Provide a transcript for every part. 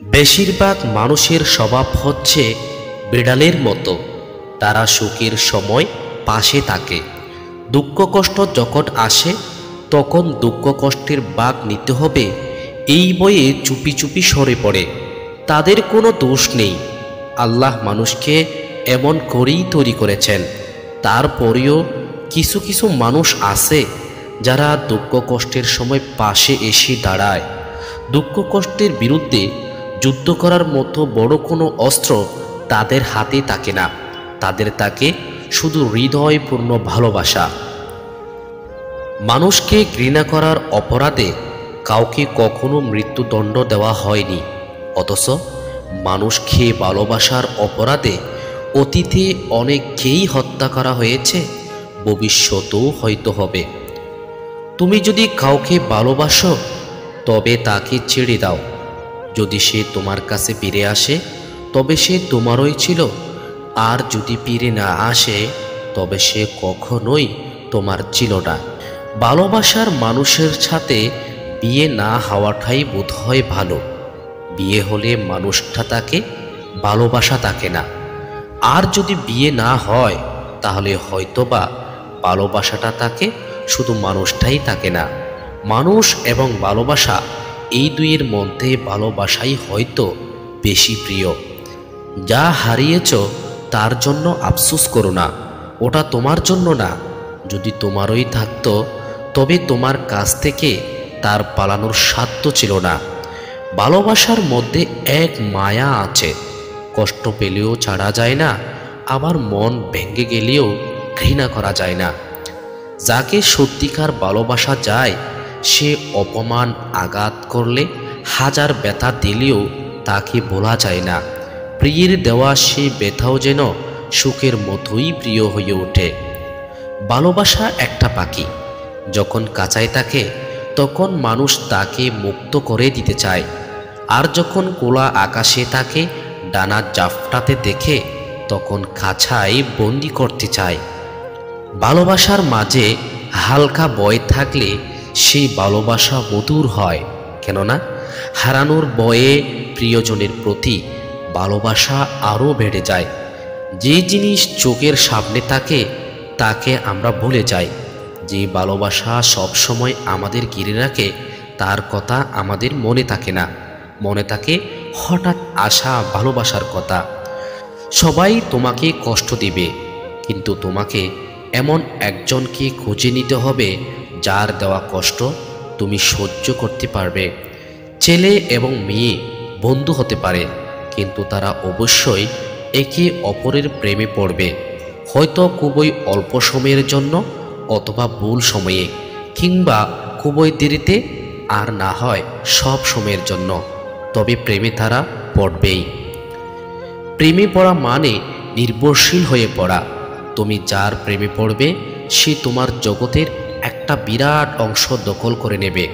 বেশিরভাগ মানুষের স্বভাব হচ্ছে বিড়ালের মতো। তারা সুখের সময় পাশে থাকে, দুঃখ কষ্ট যখন আসে তখন দুঃখ কষ্টের ভাগ নিতে হবে এই বয়ে চুপি চুপি সরে পড়ে। তাদের কোনো দোষ নেই, আল্লাহ মানুষকে এমন করেই তৈরি করেছেন। তারপরেও কিছু কিছু মানুষ আছে যারা দুঃখ কষ্টের সময় পাশে এসে দাঁড়ায়। দুঃখ কষ্টের বিরুদ্ধে যুদ্ধ করার মতো বড় কোনো অস্ত্র তাদের হাতে থাকে না, তাদের থাকে শুধু হৃদয়পূর্ণ ভালোবাসা। মানুষকে ঘৃণা করার অপরাধে কাউকে কখনো মৃত্যুদণ্ড দেওয়া হয়নি, অথচ মানুষকে ভালোবাসার অপরাধে অতীতে অনেককেই হত্যা করা হয়েছে, ভবিষ্যতেও হয়তো হবে। তুমি যদি কাউকে ভালোবাসো তবে তাকে ছেড়ে দাও। যদি সে তোমার কাছে ফিরে আসে তবে সে তোমারই ছিল, আর যদি ফিরে না আসে তবে সে কখনোই তোমার ছিল না। ভালোবাসার মানুষের সাথে বিয়ে না হওয়াটাই বোধহয় ভালো। বিয়ে হলে মানুষটা থাকে, ভালোবাসা থাকে না। আর যদি বিয়ে না হয় তাহলে হয়তোবা ভালোবাসাটা থাকে, শুধু মানুষটাই থাকে না। মানুষ এবং ভালোবাসা এই দুইয়ের মধ্যে ভালোবাসাই হয়তো বেশি প্রিয়। যা হারিয়েছ তার জন্য আফসোস করো না, ওটা তোমার জন্য না। যদি তোমারই থাকতো তবে তোমার কাছ থেকে তার পালানোর সাধ্য ছিল না। ভালোবাসার মধ্যে এক মায়া আছে, কষ্ট পেলেও ছাড়া যায় না, আবার মন ভেঙে গেলেও ঘৃণা করা যায় না। যাকে সত্যিকার ভালোবাসা যায় সে অপমান আঘাত করলে, হাজার ব্যথা দিলেও তাকে বলা যায় না। প্রিয়ের দেওয়া সে ব্যথাও যেন সুখের মতোই প্রিয় হয়ে ওঠে। ভালোবাসা একটা পাখি, যখন কাঁচায় থাকে তখন মানুষ তাকে মুক্ত করে দিতে চায়, আর যখন খোলা আকাশে তাকে ডানা জাফটাতে দেখে তখন খাঁচায় বন্দি করতে চায়। ভালোবাসার মাঝে হালকা ভয় থাকলে সেই ভালোবাসা মধুর হয়, কেননা হারানোর ভয়ে প্রিয়জনের প্রতি ভালোবাসা আরও বেড়ে যায়। যে জিনিস চোখের সামনে থাকে তাকে আমরা ভুলে যাই। যে ভালোবাসা সব সময় আমাদের ঘিরে রাখে তার কথা আমাদের মনে থাকে না, মনে থাকে হঠাৎ আসা ভালোবাসার কথা। সবাই তোমাকে কষ্ট দিবে, কিন্তু তোমাকে এমন একজনকে খুঁজে নিতে হবে যার দেওয়া কষ্ট তুমি সহ্য করতে পারবে। ছেলে এবং মেয়ে বন্ধু হতে পারে, কিন্তু তারা অবশ্যই একে অপরের প্রেমে পড়বে, হয়তো খুবই অল্প সময়ের জন্য, অথবা ভুল সময়ে, কিংবা খুবই দেরিতে, আর না হয় সব সময়ের জন্য, তবে প্রেমে তারা পড়বেই। প্রেমে পড়া মানে নির্ভরশীল হয়ে পড়া। তুমি যার প্রেমে পড়বে সে তোমার জগতের একটা বিরাট অংশ দখল করে নেবে।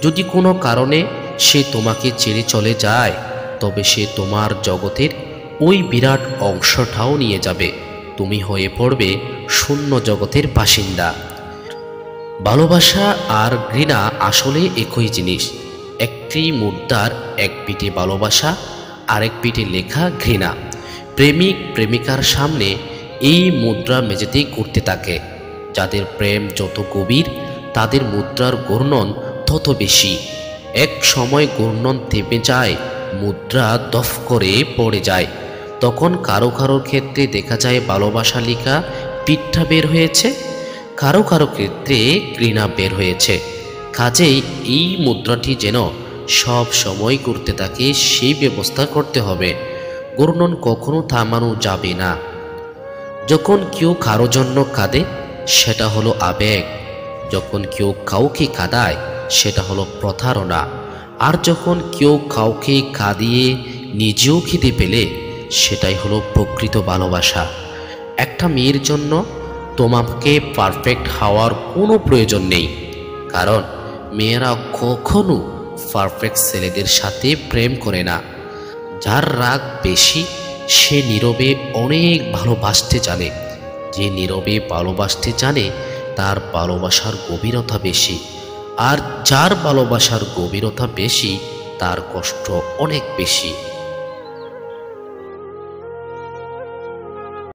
যদি কোনো কারণে সে তোমাকে ছেড়ে চলে যায় তবে সে তোমার জগতের ওই বিরাট অংশটাও নিয়ে যাবে। তুমি হয়ে পড়বে শূন্য জগতের বাসিন্দা। ভালোবাসা আর ঘৃণা আসলে একই জিনিস। একটি মুদ্রার এক পিঠে ভালোবাসা, আরেক পিঠে লেখা ঘৃণা। প্রেমিক প্রেমিকার সামনে এই মুদ্রা মেঝেতেই ঘুরতে থাকে। যাদের প্রেম যত গভীর তাদের মুদ্রার ঘূর্ণন তত বেশি। এক সময় ঘূর্ণন থেমে যায়, মুদ্রা দফ করে পড়ে যায়। তখন কারো কারোর ক্ষেত্রে দেখা যায় ভালোবাসা লেখা পিঠটা বের হয়েছে, কারো কারো ক্ষেত্রে ঘৃণা বের হয়েছে। কাজেই এই মুদ্রাটি যেন সব সময় ঘুরতে থাকে সেই ব্যবস্থা করতে হবে। ঘূর্ণন কখনো থামানো যাবে না। যখন কেউ কারো জন্য কাঁদে সেটা হলো আবেগ, যখন কেউ কাউকে কাঁদায় সেটা হলো প্রতারণা, আর যখন কেউ কাউকে কাঁদিয়ে নিজেও খেতে পেলে সেটাই হলো প্রকৃত ভালোবাসা। একটা মেয়ের জন্য তোমাকে পারফেক্ট হওয়ার কোনো প্রয়োজন নেই, কারণ মেয়েরা কখনো পারফেক্ট ছেলেদের সাথে প্রেম করে না। যার রাগ বেশি সে নীরবে অনেক ভালোবাসতে জানে। যে নীরবে ভালোবাসতে জানে তার ভালোবাসার গভীরতা বেশি, আর যার ভালোবাসার গভীরতা বেশি তার কষ্ট অনেক বেশি।